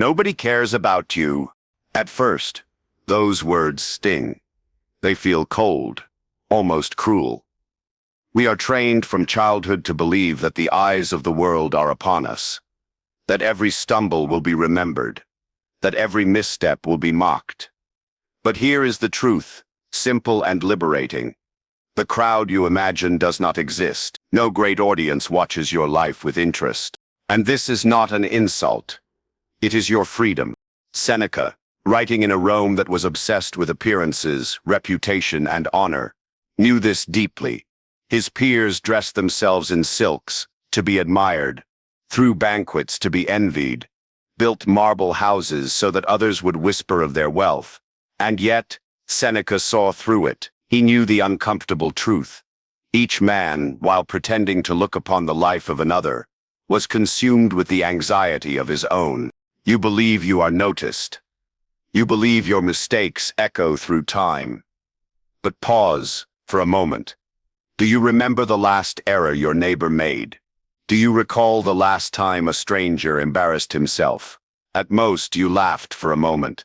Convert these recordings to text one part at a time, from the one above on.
Nobody cares about you. At first, those words sting. They feel cold, almost cruel. We are trained from childhood to believe that the eyes of the world are upon us, that every stumble will be remembered, that every misstep will be mocked. But here is the truth, simple and liberating. The crowd you imagine does not exist. No great audience watches your life with interest. And this is not an insult. It is your freedom. Seneca, writing in a Rome that was obsessed with appearances, reputation, and honor, knew this deeply. His peers dressed themselves in silks, to be admired, threw banquets to be envied, built marble houses so that others would whisper of their wealth. And yet, Seneca saw through it. He knew the uncomfortable truth. Each man, while pretending to look upon the life of another, was consumed with the anxiety of his own. You believe you are noticed. You believe your mistakes echo through time. But pause for a moment. Do you remember the last error your neighbor made? Do you recall the last time a stranger embarrassed himself? At most, you laughed for a moment.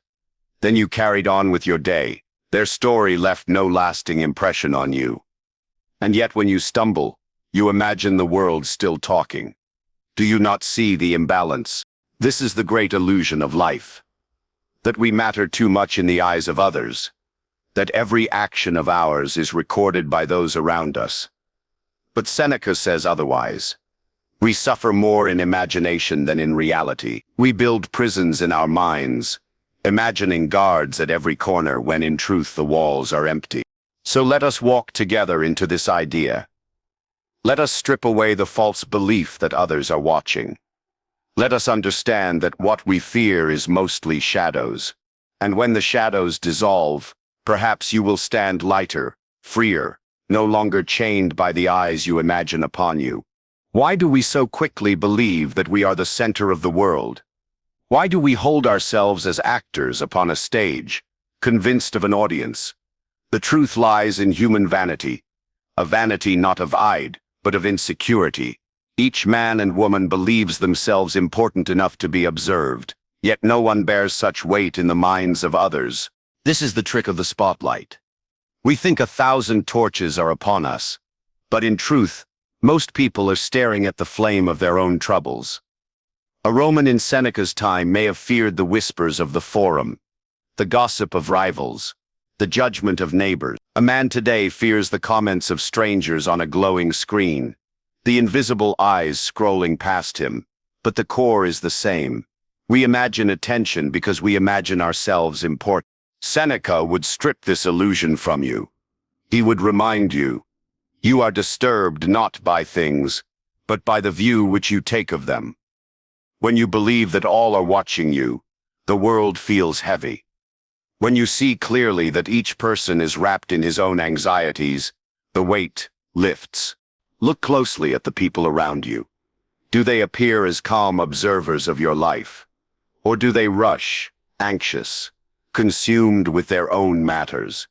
Then you carried on with your day. Their story left no lasting impression on you. And yet when you stumble, you imagine the world still talking. Do you not see the imbalance? This is the great illusion of life. That we matter too much in the eyes of others. That every action of ours is recorded by those around us. But Seneca says otherwise. We suffer more in imagination than in reality. We build prisons in our minds, imagining guards at every corner when in truth the walls are empty. So let us walk together into this idea. Let us strip away the false belief that others are watching. Let us understand that what we fear is mostly shadows. And when the shadows dissolve, perhaps you will stand lighter, freer, no longer chained by the eyes you imagine upon you. Why do we so quickly believe that we are the center of the world? Why do we hold ourselves as actors upon a stage, convinced of an audience? The truth lies in human vanity, a vanity not of pride, but of insecurity. Each man and woman believes themselves important enough to be observed, yet no one bears such weight in the minds of others. This is the trick of the spotlight. We think 1,000 torches are upon us, but in truth, most people are staring at the flame of their own troubles. A Roman in Seneca's time may have feared the whispers of the forum, the gossip of rivals, the judgment of neighbors. A man today fears the comments of strangers on a glowing screen, the invisible eyes scrolling past him, but the core is the same. We imagine attention because we imagine ourselves important. Seneca would strip this illusion from you. He would remind you, you are disturbed not by things, but by the view which you take of them. When you believe that all are watching you, the world feels heavy. When you see clearly that each person is wrapped in his own anxieties, the weight lifts. Look closely at the people around you. Do they appear as calm observers of your life? Or do they rush, anxious, consumed with their own matters?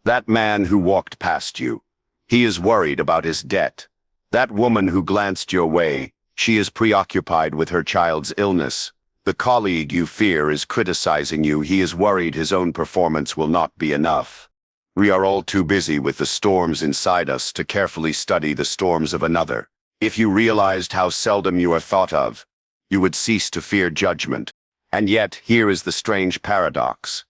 That man who walked past you, he is worried about his debt. That woman who glanced your way, she is preoccupied with her child's illness. The colleague you fear is criticizing you. He is worried his own performance will not be enough. We are all too busy with the storms inside us to carefully study the storms of another. If you realized how seldom you are thought of, you would cease to fear judgment. And yet, here is the strange paradox.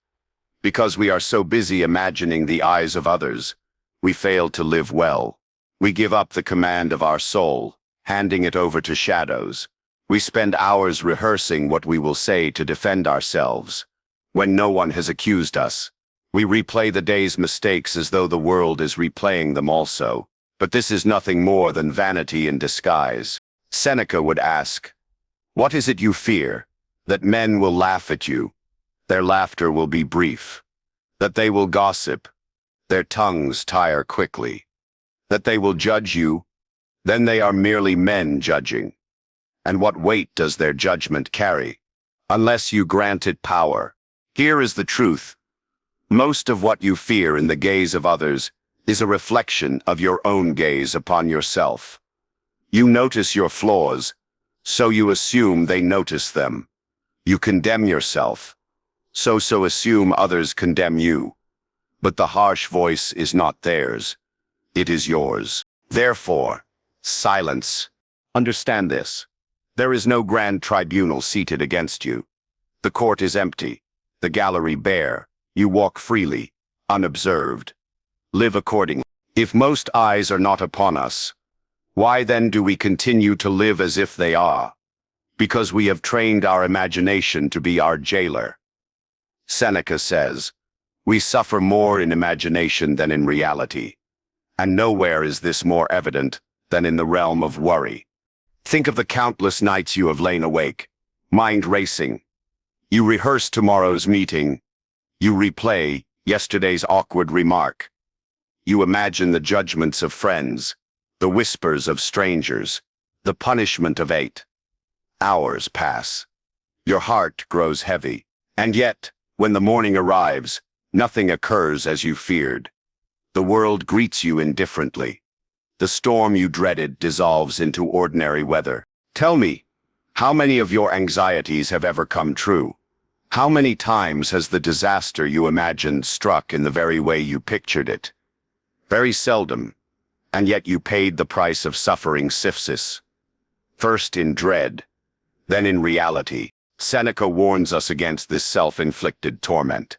Because we are so busy imagining the eyes of others, we fail to live well. We give up the command of our soul, handing it over to shadows. We spend hours rehearsing what we will say to defend ourselves. When no one has accused us, we replay the day's mistakes as though the world is replaying them also. But this is nothing more than vanity in disguise. Seneca would ask, what is it you fear? That men will laugh at you. Their laughter will be brief. That they will gossip. Their tongues tire quickly. That they will judge you. Then they are merely men judging. And what weight does their judgment carry? Unless you grant it power. Here is the truth. Most of what you fear in the gaze of others is a reflection of your own gaze upon yourself. You notice your flaws, so you assume they notice them. You condemn yourself. So assume others condemn you. But the harsh voice is not theirs. It is yours. Therefore, silence. Understand this. There is no grand tribunal seated against you. The court is empty, the gallery bare. You walk freely, unobserved. Live accordingly. If most eyes are not upon us, why then do we continue to live as if they are? Because we have trained our imagination to be our jailer. Seneca says, "We suffer more in imagination than in reality." And nowhere is this more evident than in the realm of worry. Think of the countless nights you have lain awake, mind racing. You rehearse tomorrow's meeting. You replay yesterday's awkward remark. You imagine the judgments of friends, the whispers of strangers, the punishment of 8. Hours pass. Your heart grows heavy. And yet, when the morning arrives, nothing occurs as you feared. The world greets you indifferently. The storm you dreaded dissolves into ordinary weather. Tell me, how many of your anxieties have ever come true? How many times has the disaster you imagined struck in the very way you pictured it? Very seldom, and yet you paid the price of suffering syphilis. First in dread, then in reality. Seneca warns us against this self-inflicted torment.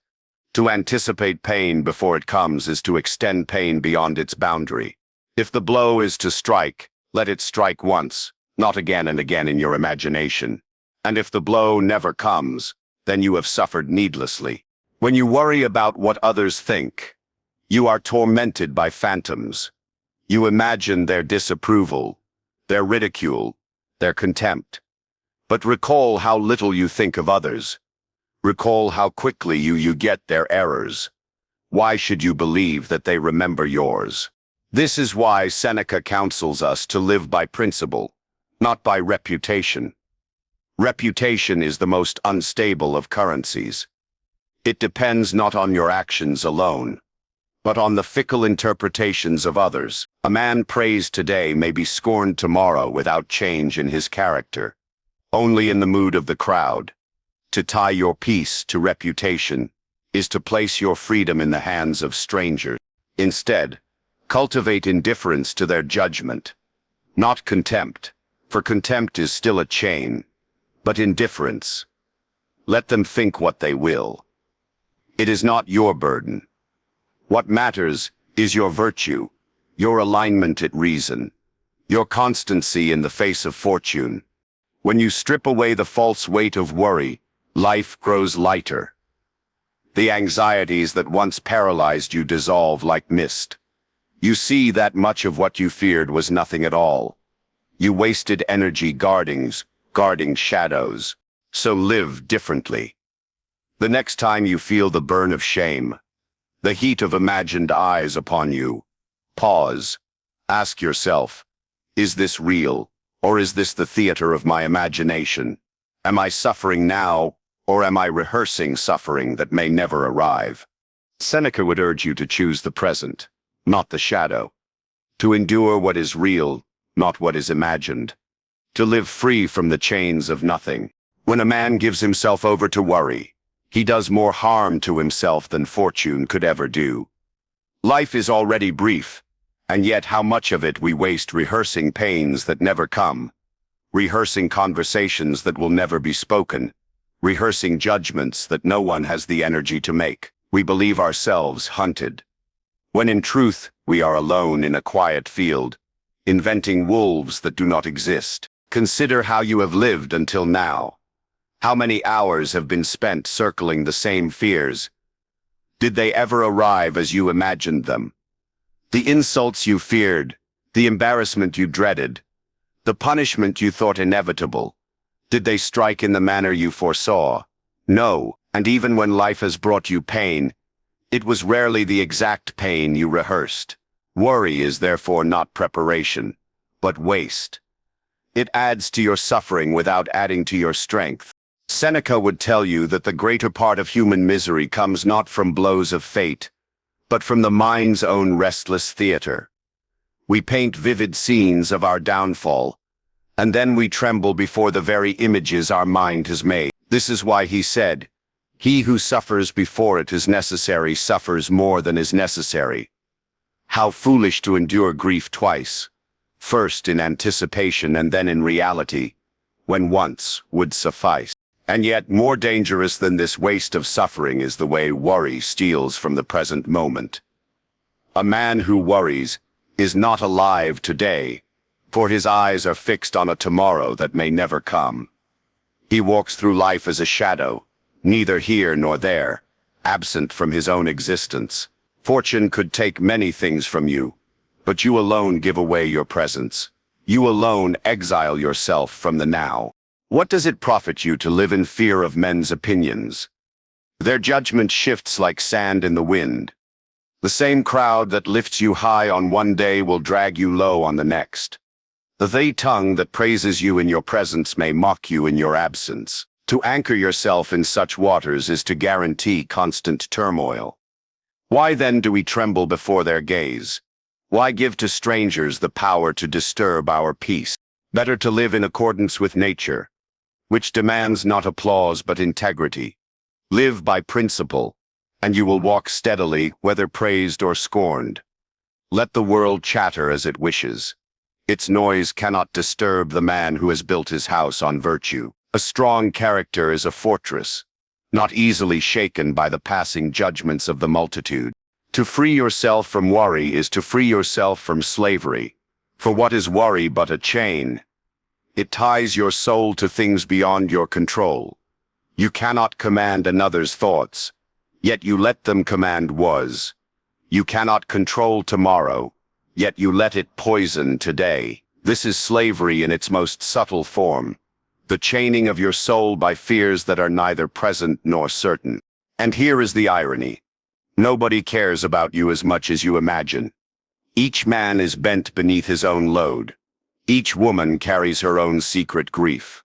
To anticipate pain before it comes is to extend pain beyond its boundary. If the blow is to strike, let it strike once, not again and again in your imagination. And if the blow never comes, then you have suffered needlessly. When you worry about what others think, you are tormented by phantoms. You imagine their disapproval, their ridicule, their contempt. But recall how little you think of others. Recall how quickly you get their errors. Why should you believe that they remember yours? This is why Seneca counsels us to live by principle, not by reputation. Reputation is the most unstable of currencies. It depends not on your actions alone, but on the fickle interpretations of others. A man praised today may be scorned tomorrow without change in his character, only in the mood of the crowd. To tie your peace to reputation is to place your freedom in the hands of strangers. Instead, cultivate indifference to their judgment, not contempt, for contempt is still a chain, but indifference. Let them think what they will. It is not your burden. What matters is your virtue, your alignment at reason, your constancy in the face of fortune. When you strip away the false weight of worry, life grows lighter. The anxieties that once paralyzed you dissolve like mist. You see that much of what you feared was nothing at all. You wasted energy guarding shadows. So live differently. The next time you feel the burn of shame, the heat of imagined eyes upon you, pause. Ask yourself, is this real, or is this the theater of my imagination? Am I suffering now, or am I rehearsing suffering that may never arrive? Seneca would urge you to choose the present, not the shadow. To endure what is real, not what is imagined. To live free from the chains of nothing. When a man gives himself over to worry, he does more harm to himself than fortune could ever do. Life is already brief, and yet how much of it we waste rehearsing pains that never come, rehearsing conversations that will never be spoken, rehearsing judgments that no one has the energy to make. We believe ourselves hunted, when in truth we are alone in a quiet field, inventing wolves that do not exist. Consider how you have lived until now. How many hours have been spent circling the same fears? Did they ever arrive as you imagined them? The insults you feared, the embarrassment you dreaded, the punishment you thought inevitable, did they strike in the manner you foresaw? No, and even when life has brought you pain, it was rarely the exact pain you rehearsed. Worry is therefore not preparation, but waste. It adds to your suffering without adding to your strength. Seneca would tell you that the greater part of human misery comes not from blows of fate, but from the mind's own restless theater. We paint vivid scenes of our downfall, and then we tremble before the very images our mind has made. This is why he said, "He who suffers before it is necessary suffers more than is necessary." How foolish to endure grief twice, first in anticipation and then in reality, when once would suffice. And yet more dangerous than this waste of suffering is the way worry steals from the present moment. A man who worries is not alive today, for his eyes are fixed on a tomorrow that may never come. He walks through life as a shadow, neither here nor there, absent from his own existence. Fortune could take many things from you, but you alone give away your presence. You alone exile yourself from the now. What does it profit you to live in fear of men's opinions? Their judgment shifts like sand in the wind. The same crowd that lifts you high on one day will drag you low on the next. The tongue that praises you in your presence may mock you in your absence. To anchor yourself in such waters is to guarantee constant turmoil. Why then do we tremble before their gaze? Why give to strangers the power to disturb our peace? Better to live in accordance with nature, which demands not applause but integrity. Live by principle, and you will walk steadily, whether praised or scorned. Let the world chatter as it wishes. Its noise cannot disturb the man who has built his house on virtue. A strong character is a fortress, not easily shaken by the passing judgments of the multitude. To free yourself from worry is to free yourself from slavery. For what is worry but a chain? It ties your soul to things beyond your control. You cannot command another's thoughts, yet you let them command was. You cannot control tomorrow, yet you let it poison today. This is slavery in its most subtle form, the chaining of your soul by fears that are neither present nor certain. And here is the irony. Nobody cares about you as much as you imagine. Each man is bent beneath his own load. Each woman carries her own secret grief.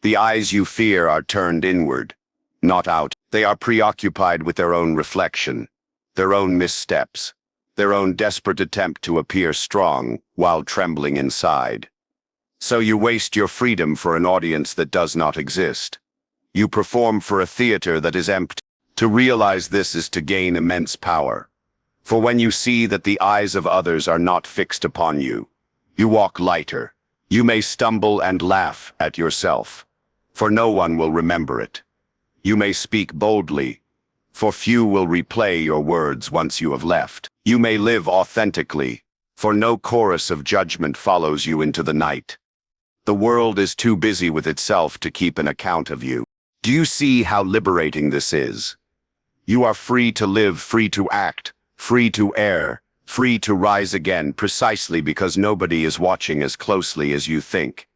The eyes you fear are turned inward, not out. They are preoccupied with their own reflection, their own missteps, their own desperate attempt to appear strong while trembling inside. So you waste your freedom for an audience that does not exist. You perform for a theater that is empty. To realize this is to gain immense power. For when you see that the eyes of others are not fixed upon you, you walk lighter. You may stumble and laugh at yourself, for no one will remember it. You may speak boldly, for few will replay your words once you have left. You may live authentically, for no chorus of judgment follows you into the night. The world is too busy with itself to keep an account of you. Do you see how liberating this is? You are free to live, free to act, free to err, free to rise again, precisely because nobody is watching as closely as you think.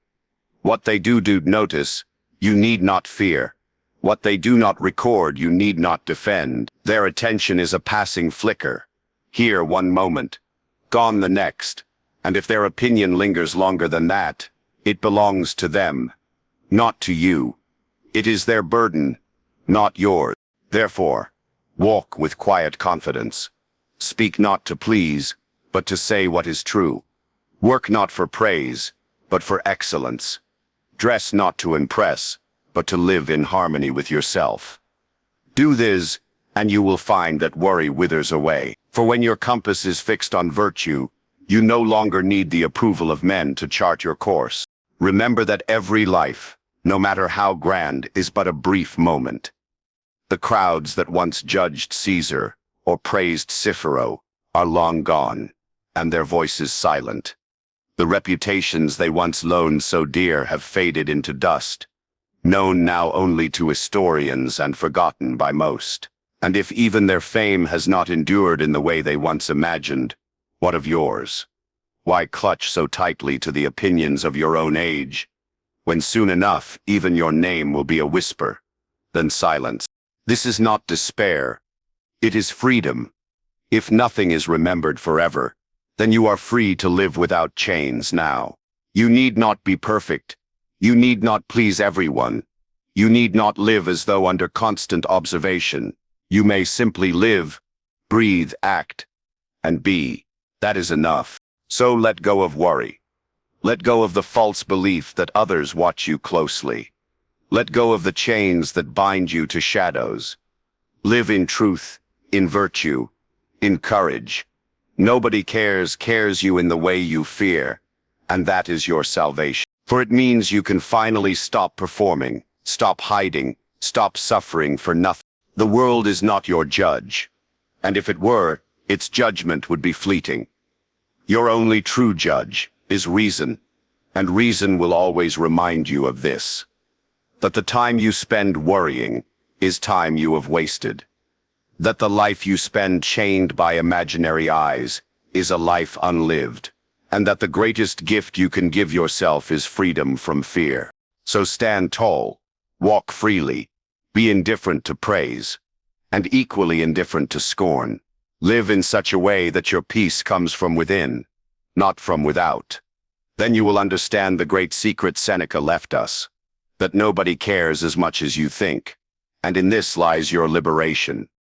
What they do notice, you need not fear. What they do not record, you need not defend. Their attention is a passing flicker. Here one moment, gone the next. And if their opinion lingers longer than that, it belongs to them, not to you. It is their burden, not yours. Therefore, walk with quiet confidence. Speak not to please, but to say what is true. Work not for praise, but for excellence. Dress not to impress, but to live in harmony with yourself. Do this, and you will find that worry withers away. For when your compass is fixed on virtue, you no longer need the approval of men to chart your course. Remember that every life, no matter how grand, is but a brief moment. The crowds that once judged Caesar or praised Cicero are long gone, and their voices silent. The reputations they once loaned so dear have faded into dust, known now only to historians and forgotten by most. And if even their fame has not endured in the way they once imagined, what of yours? Why clutch so tightly to the opinions of your own age, when soon enough even your name will be a whisper, then silence? This is not despair. It is freedom. If nothing is remembered forever, then you are free to live without chains now. You need not be perfect. You need not please everyone. You need not live as though under constant observation. You may simply live, breathe, act, and be. That is enough. So let go of worry. Let go of the false belief that others watch you closely. Let go of the chains that bind you to shadows. Live in truth, in virtue, in courage. Nobody cares you in the way you fear, and that is your salvation. For it means you can finally stop performing, stop hiding, stop suffering for nothing. The world is not your judge, and if it were, its judgment would be fleeting. Your only true judge is reason, and reason will always remind you of this, that the time you spend worrying is time you have wasted, that the life you spend chained by imaginary eyes is a life unlived, and that the greatest gift you can give yourself is freedom from fear. So stand tall, walk freely, be indifferent to praise, and equally indifferent to scorn. Live in such a way that your peace comes from within, not from without. Then you will understand the great secret Seneca left us, that nobody cares as much as you think, and in this lies your liberation.